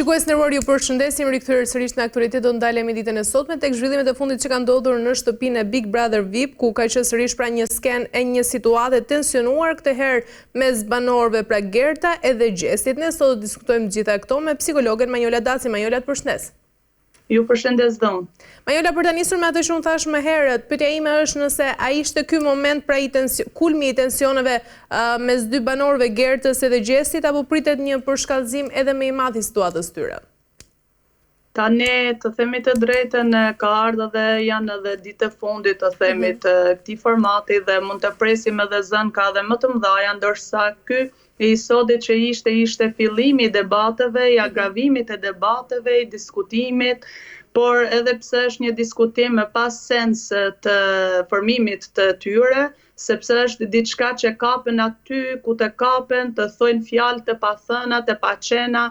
Shikues nderuar, ju përshëndesim, rikthyer sërish në aktualitet do ndalemi ditën e sotme tek zhvillimet e fundit që kanë ndodhur në shtëpinë e Big Brother VIP, ku ka qenë sërish pra një sken e një situate tensionuar, këtë herë mes banorëve pra Gerta edhe Gjestit. Ne sot do diskutojmë gjitha këto me psikologen Manjola Daci. Manjola, të përshëndes. Ju përshëndes dhon. Manjola, për ta nisur me atë që unë thash më herët, pyetja ime është nëse ai ishte ky moment pra kulmi i tensioneve mes dy banorëve Gertës edhe Gjestit, apo pritet një përshkallëzim edhe më i madh i situatës tyre? Tani, të themi të drejtën, ka ardhur dhe janë edhe ditë e fundit të themi të këtij formati dhe mund të presim edhe zën ka edhe më të mëdha, ndërsa ky i sotit që ishte fillimi i debateve, i agravimit e debateve, i diskutimit, por edhe pse është një diskutim me pas sens të formimit të tyre, sepse është diçka që kapen aty ku të kapen, të thojnë fjalë të pathëna, të paqena,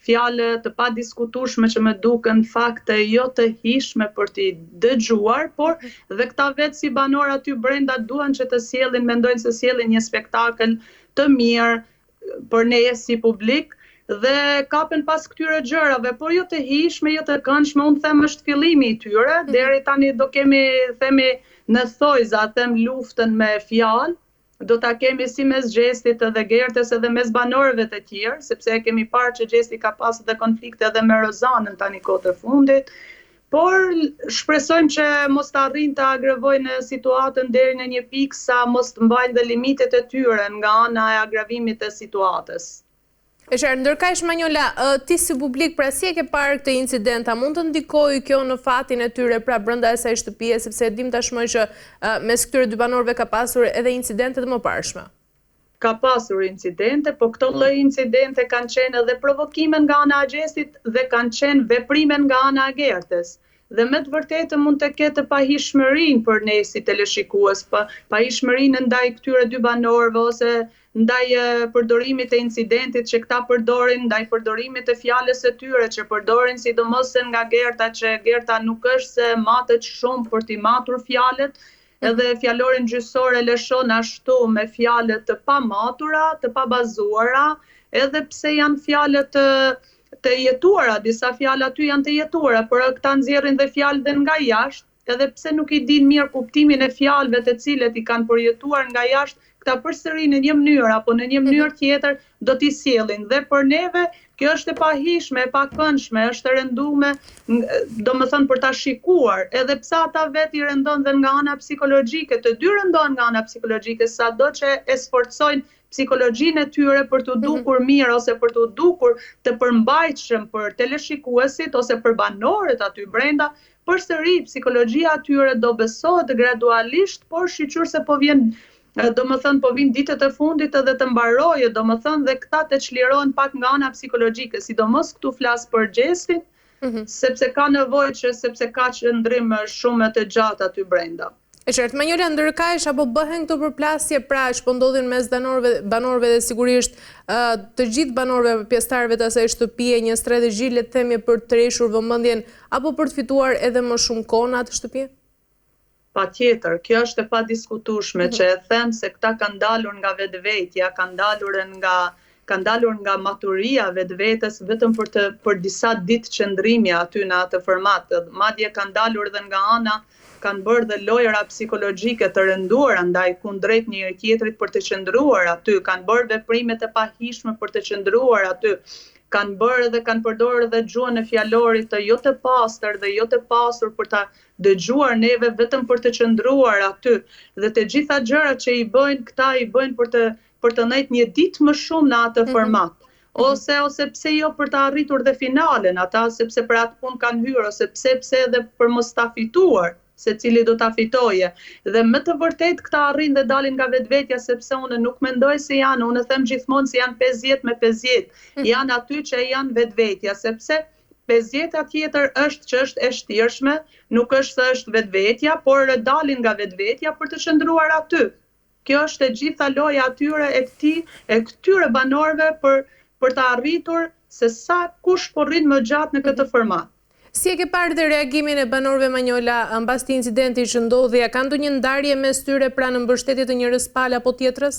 fjalë të padiskutueshme që më duken fakte jo të hishme për t'i dëgjuar, por dhe këta vetë si banor aty brenda duan që të sjellin, mendojnë se sjellin një spektakël të mirë për ne si publik dhe kapen pas këtyre gjërave, por jo të hishme, jo të këndshme, unë them është fillimi i tyre, deri tani do kemi, themi, në thojza, them luftën me fjalë, do ta kemi si mes Gjestit edhe Gertës edhe mes banorëve të tjerë, sepse e kemi parë që Gjesti ka pas edhe konflikte edhe me Rozanën tani kohë të fundit, por shpresojmë që mos të arrijnë të agravojnë situatën deri në një pikë sa mos të mbajnë dhe limitet e tyre nga ana e agravimit të situatës. E qartë, ndërkaq Manjola, ti si publik, pra si e ke parë këtë incident, a mund të ndikojë kjo në fatin e tyre pra brenda asaj shtëpie, sepse e dim tashmë që mes këtyre dy banorëve ka pasur edhe incidente të mëparshme? Ka pasur incidente, po këto lloj incidente kanë qenë edhe provokime nga ana e Gjestit dhe kanë qenë veprime nga ana e Gertës. Dhe me të vërtetë mund të ketë pahishmërinë për ne si teleshikues, pahishmërinë ndaj këtyre dy banorëve ose ndaj përdorimit të incidentit që këta përdorin, ndaj përdorimit të fjalës së tyre që përdorin sidomos nga Gerta, që Gerta nuk është se matet shumë për t'i matur fjalët, edhe fjalorin gjysor e lëshon ashtu me fjalët të pamatura, të pabazuara, edhe pse janë fjalët të jetuara, disa fjalë aty janë të jetuara, por këta nxjerrin dhe fjalë dhe nga jashtë, edhe pse nuk i din mirë kuptimin e fjalëve të cilët i kanë përjetuar nga jashtë, këta përsëri në një mënyrë apo në një mënyrë tjetër do t'i sjellin. Dhe për neve kjo është e pahishme, e pakëndshme, është e rënduar, domethënë për ta shikuar, edhe pse ata vetë i rëndon dhe nga ana psikologjike, të dy rëndon nga ana psikologjike, sado që e sforcojnë psikologjinë e tyre për të dukur mirë ose për të dukur të përmbajtshëm për teleshikuesit ose për banorët aty brenda, përsëri psikologjia e tyre do besohet gradualisht, por shiqur se po vjen domethënë po vinë ditët e fundit edhe të mbarojë, domethënë dhe këta të çlirohen pak nga ana psikologjike, sidomos këtu flas për Gjestin, sepse ka nevojë që sepse ka qëndrim shumë të gjatë aty brenda. E qartë, Manjola, ndërkaq apo bëhen këto përplasje pra që po ndodhin mes banorëve dhe sigurisht të gjithë banorëve pjesëtarëve të asaj shtëpie, një strategji le të themi për të rreshur vëmendjen apo për të fituar edhe më shumë kohë në atë shtëpi? Patjetër, kjo është e padiskutueshme që e them se këta kanë dalur nga vetvetja, kanë dalur nga maturia vetvetes vetëm për disa ditë qëndrimi aty në atë format. Madje kanë dalur dhe nga ana kanë bërë dhe lojra psikologjike të rënduara ndaj kundrejt njëri tjetrit për të qëndruar aty, kanë bërë veprime të pahishme për të qëndruar aty, kanë bërë dhe kanë përdorur edhe gjuhën e fjalorit të jo të pastër dhe jo të pasur për ta dëgjuar neve vetëm për të qëndruar aty. Dhe të gjitha gjërat që i bëjnë këta i bëjnë për të ndajt një ditë më shumë në atë format. Ose pse jo për të arritur dhe finalen, ata sepse për atë punë kanë hyrë, ose pse edhe për mos ta fituar, se cili do ta fitoje. Dhe më të vërtet këta arrin dhe dalin nga vetvetja, sepse unë nuk mendoj se janë, unë them gjithmonë se janë 50 me 50, janë aty që janë vetvetja, sepse 50 tjetër është që është e shtirshme, nuk është se është vetvetja, por dalin nga vetvetja për të qëndruar aty. Kjo është e gjitha loja atyre e këtyre banorëve për të arritur se sa kush po rrin më gjatë në këtë format. Si e ke parë dhe reagimin e banorëve, Manjola, mbas këtij incidenti që ndodhi, a ka ndonjë ndarje mes tyre pra në mbështetje të njërës palë apo tjetrës?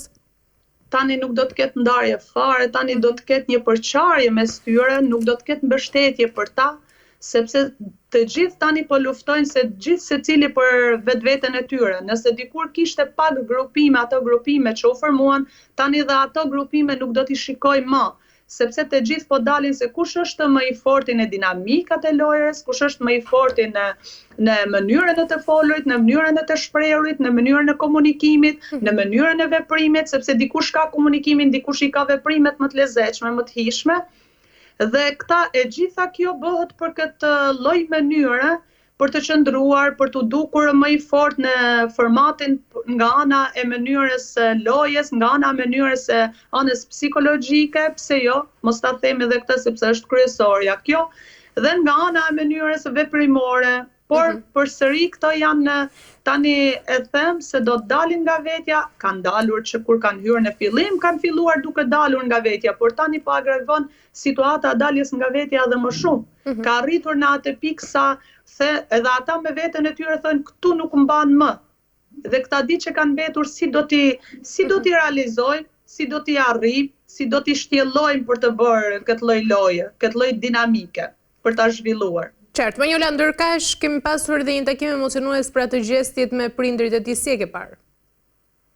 tani nuk do të ketë ndarje fare, tani do të ketë një përçarje mes tyre, nuk do të ketë mbështetje për ta, sepse të gjithë tani po luftojnë se gjithë secili për vetveten e tyre. Nëse dikur kishte pak grupime, ato grupime që u formuan, tani dhe ato grupime nuk do t'i shikoj më, sepse të gjithë po dalin se kush është më i forti në dinamikat e lojës, kush është më i forti në mënyrën e të folurit, në mënyrën e të shprehurit, në mënyrën e komunikimit, në mënyrën e veprimit, sepse dikush ka komunikimin, dikush i ka veprimet më të lezetshme, më të hishme. Dhe e gjitha kjo bëhet për këtë lloj mënyre, për të qëndruar, për të dukur më i fort në formatin nga ana e mënyrës lojës, nga ana e mënyrës anës psikologjike, pse jo, mos ta themi edhe këtë sepse është kryesorja kjo, dhe nga ana e mënyrës veprimore, por përsëri këto janë tani e them se do të dalin nga vetja, kanë dalur që kur kanë hyrë në fillim, kanë filluar duke dalur nga vetja, por tani po agravon situata daljes nga vetja edhe më shumë. Ka arritur në atë pikë sa edhe ata me veten e tyre thonë këtu nuk mban më. Dhe këta ditë që kanë mbetur si do t'i realizojnë, si do t'i arrijnë, si do t'i shtjellojnë për të bërë këtë lloj loje, këtë lloj dinamike për ta zhvilluar. Qartë, Manjola, ndërkaq kemi pasur edhe një takim emocionues për atë gjestit me prindrit e tij, si e ke parë?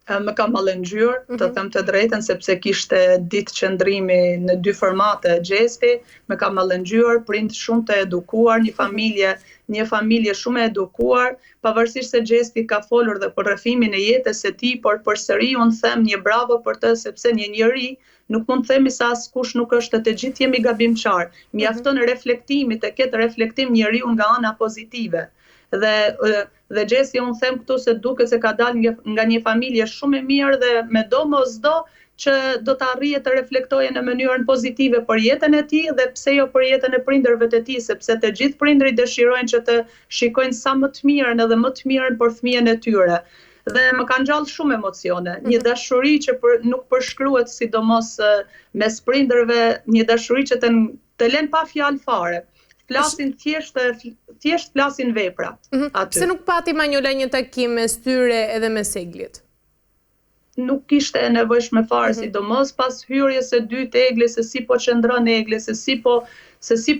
Më ka mallëngjyrë, të them të drejtën, sepse kishte ditë qëndrimi në 2 formate gjesti, më ka mallëngjyrë, prind shumë të edukuar, një familje shumë e edukuar, pavarësisht se gjesti ka folur dhe për rrëfimin e jetës së tij, por përsëri unë them një bravo për të, sepse një njeri nuk mund të themi se askush nuk është, të gjithë jemi gabimçar. Mjafton reflektimi, të ketë reflektim njeriu nga ana pozitive. Dhe gjesi unë them këtu se duket se ka dalë nga një familje shumë e mirë dhe me do mos do që do të arrijë të reflektojë në mënyrën pozitive për jetën e tij dhe pse jo për jetën e prindërve të tij, sepse të gjithë prindrit dëshirojnë që të shikojnë sa më të mirën edhe më të mirën për fëmijën e tyre. Dhe më kanë gjallë shumë emocione, një dashuri që nuk përshkruhet sidomos mes prindërve, një dashuri që të lën pa fjalë fare. Flasin thjesht flasin vepra. Pse nuk pati Manjola një takim mes tyre edhe mes Eglit? Nuk ishte e nevojshme fare, sidomos pas hyrjes së dytë Egli, se si po qëndron Egli, se si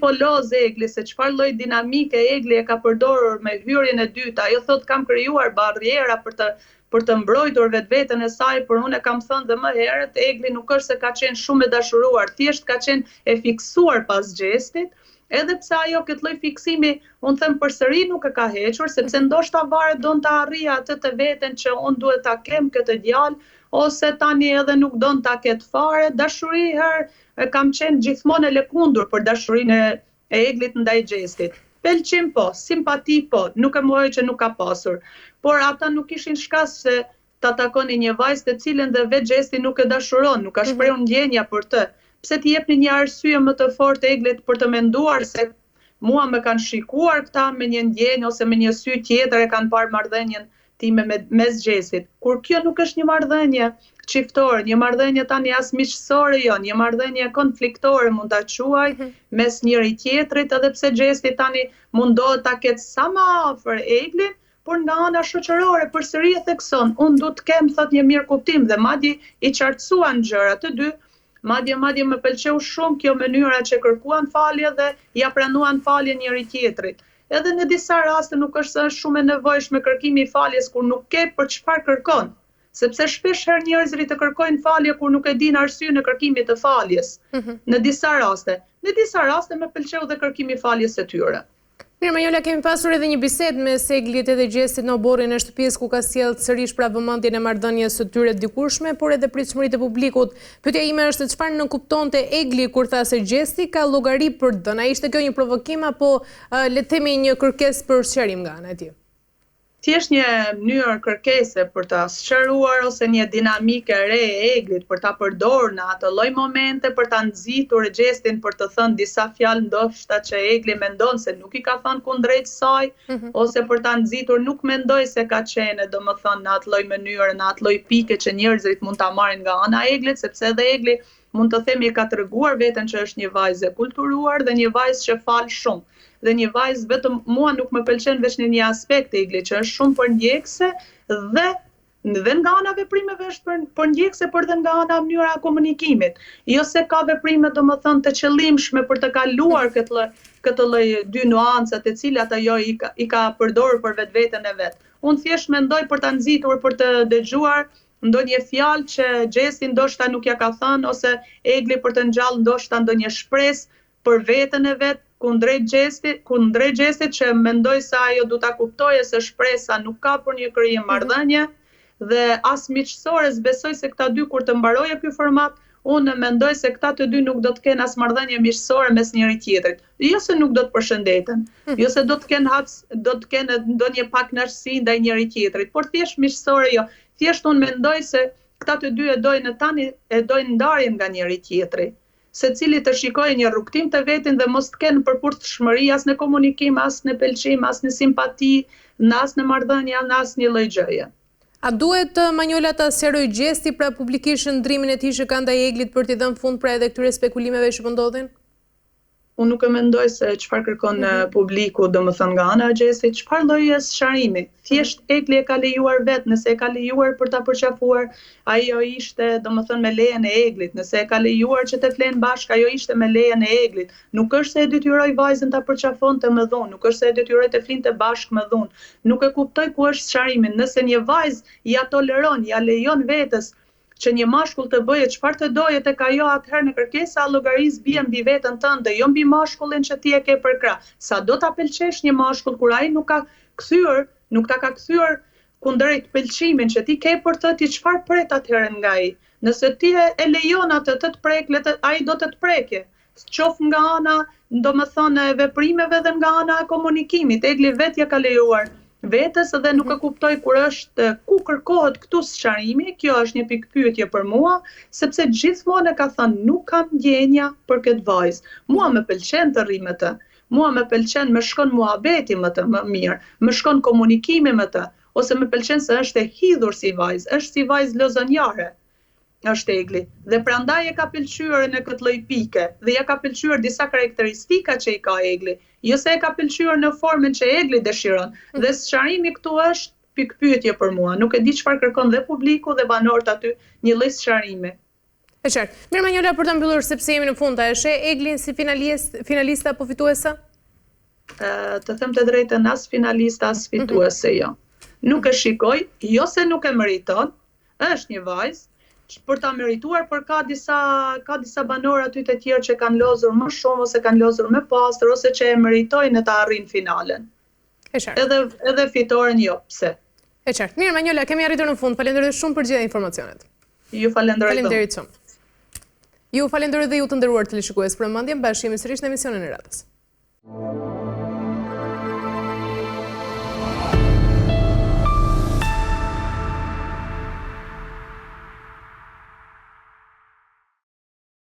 po loz Egli, se çfarë lloj dinamike Egli e ka përdorur me hyrjen e dytë. Ajo thot kam krijuar barriera për të mbrojtur vetveten e saj, por unë e kam thënë dhe më herët, Egli nuk është se ka qenë shumë e dashuruar, thjesht ka qenë e fiksuar pas gjestit. Edhe pse ajo këtë lloj fiksimi, unë them përsëri nuk e ka hequr, sepse ndoshta varet don ta arrijë atë të veten që unë duhet ta kem këtë djalë, ose tani edhe nuk don ta ketë fare. Dashuri kam qenë gjithmonë e lëkundur për dashurinë e Eglit ndaj gjestit. Pëlqim po, simpati po, nuk e mohoj që nuk ka pasur. Por ata nuk ishin shkas se ta takoni një vajzë të cilën dhe vetë gjesti nuk e dashuron, nuk ka shprehur ndjenja për të. Pse t'i jepni një arsye më të fortë Eglit për të menduar se mua më kanë shikuar këta me një ndjenjë ose me një sy tjetër e kanë parë marrëdhënien time mes gjestit. Kur kjo nuk është një marrëdhënie çiftore, një marrëdhënie tani as miqësore, jo, një marrëdhënie konfliktore mund ta quaj mes njëri tjetrit, edhe pse gjesti tani mundohet ta ketë sa më afër Eglin, por nga ana shoqërore përsëri e thekson, unë du të kem thot një mirë kuptim dhe madje i qartësuan gjërat të dy. Madje më pëlqeu shumë kjo mënyra që kërkuan falje dhe ja pranuan falje njëri tjetrit. Edhe në disa raste nuk është shumë e nevojshme kërkimi i faljes kur nuk ke për çfarë kërkon, sepse shpesh herë njerëzit të kërkojnë falje kur nuk e dinë arsyeën e kërkimit të faljes. Në disa raste më pëlqeu dhe kërkimi i faljes së tyre. Mirë, Manjola, kemi pasur edhe një bisedë me Eglit edhe gjestit në oborrin e shtëpisë ku ka sjellë sërish pra vëmendjen e marrëdhënies së tyre dikurshme, por edhe pritshmëritë e publikut. Pyetja ime është çfarë nënkuptonte Egli kur tha se gjesti ka llogari për dën. A ishte kjo një provokim apo le të themi një kërkesë për sqarim nga ana e tij? Thjesht një mënyrë kërkese për ta sqaruar ose një dinamike re e Eglit për ta përdorur në atë lloj momente për ta nxitur gjestin për të thënë disa fjalë ndoshta që Egli mendon se nuk i ka thënë kundrejt saj, ose për ta nxitur nuk mendoj se ka qenë, domethënë në atë lloj mënyre, në atë lloj pike që njerëzit mund ta marrin nga ana e Eglit, sepse edhe Egli mund të themi ka treguar veten që është një vajzë e kulturuar dhe një vajzë që fal shumë. Dhe një vajzë vetëm mua nuk më pëlqen veç në një aspekt e Eglit që është shumë përndjekse dhe dhe nga ana veprimeve është për ndjekse, por dhe nga ana mënyra e komunikimit. Jo se ka veprime domethënë të qëllimshme për të kaluar këtë lloj dy nuancat e cilat ajo i ka përdorur për vetveten e vet. Unë thjesht mendoj për ta nxitur, për të dëgjuar ndonjë fjalë që Gjesi ndoshta nuk ja ka thënë, ose Egli për të ngjall ndoshta ndonjë shpresë për veten e vet kundrejt Gjesit, që mendoj se ajo du ta kuptojë se shpresa nuk ka për një krye marrëdhënie dhe as miqësore. Besoj se këta dy kur të mbarojë ky format, unë mendoj se këta të dy nuk do të kenë as marrëdhënie miqësore mes njëri tjetrit. Jo se nuk do të përshëndeten, jo se do të kenë ndonjë pakënaqësi ndaj njëri tjetrit, por thjesht miqësore jo. Thjesht unë mendoj se këta të dy e dojnë ndarjen nga njëri tjetri. Secili të shikojë një rrugtim të vetin dhe mos të kenë përputhshmëri as në komunikim, as në pëlqim, as në simpati, as në marrëdhënie, as një lloj gjëje. A duhet Manjola ta sqarojë Gjesti pra publikisht ndrimin e tij që ka ndaj Eglit për t'i dhënë fund pra edhe këtyre spekulimeve që po ndodhin? Unë nuk e mendoj se çfarë kërkon publiku, domethënë nga ana e Gjesit, çfarë lloji sqarimi. Thjesht Egli e ka lejuar vetë, nëse e ka lejuar për ta përqafuar, ajo ishte domethënë me lejen e Eglit. Nëse e ka lejuar që të flenë bashkë, ajo ishte me lejen e Eglit. Nuk është se e detyroi vajzën ta përqafonte me dhunë, nuk është se e detyroi të flinte bashkë me dhunë. Nuk e kuptoj ku është sqarimi. Nëse një vajzë ja toleron, ja lejon vetes që një mashkull të bëjë çfarë të dojë tek ajo, atëherë në kërkesa llogaris bie mbi veten tënde, jo mbi mashkullin që ti e ke për krah. Sa do ta pëlqesh një mashkull kur ai nuk ta ka kthyer kundrejt pëlqimin që ti ke për të, ti çfarë pret atëherë nga ai? Nëse ti e lejon atë të prek, ai do të prekë. Qoftë nga ana, domethënë, e veprimeve dhe nga ana e komunikimit. Egli vetë ja ka lejuar vetes dhe nuk e kuptoj ku kërkohet këtu sqarimi. Kjo është një pikë pyetje për mua, sepse gjithmonë e ka thënë nuk kam ndjenja për këtë vajzë. Mua më pëlqen të rri me të. Mua më pëlqen, më shkon muhabeti më mirë, më shkon komunikimi me të, ose më pëlqen se është e hidhur si vajzë, është si vajzë lozonjare. Është Egli. Dhe prandaj e ka pëlqyer në këtë lloj pike, dhe ja ka pëlqyer disa karakteristika që i ka Egli, jo se e ka pëlqyer në formën që Egli dëshiron. Dhe sqarimi këtu është pikë pyetje për mua. Nuk e di çfarë kërkon dhe publiku dhe banorët aty, një lloj sqarimi. E qartë. Mirë Manjola, për ta mbyllur sepse jemi në fund, a e sheh Eglin si finaliste apo fituese? Të them të drejtën, as finaliste as fituese jo. Nuk e shikoj, jo se nuk e meriton, është një vajzë për ta merituar, por ka disa banorë aty të tjerë që kanë lozur më shumë, ose kanë lozur më pastër, ose që e meritojnë të arrijnë finalen. E qartë. Edhe fitoren jo, pse? E qartë. Mirë Manjola, kemi arritur në fund. Falenderoj shumë për gjitha informacionet. Ju falenderoj. Faleminderit shumë. Ju falenderoj dhe ju të nderuar teleshikues për vëmendjen. Bashkëjemi sërish në emisionin e radhës.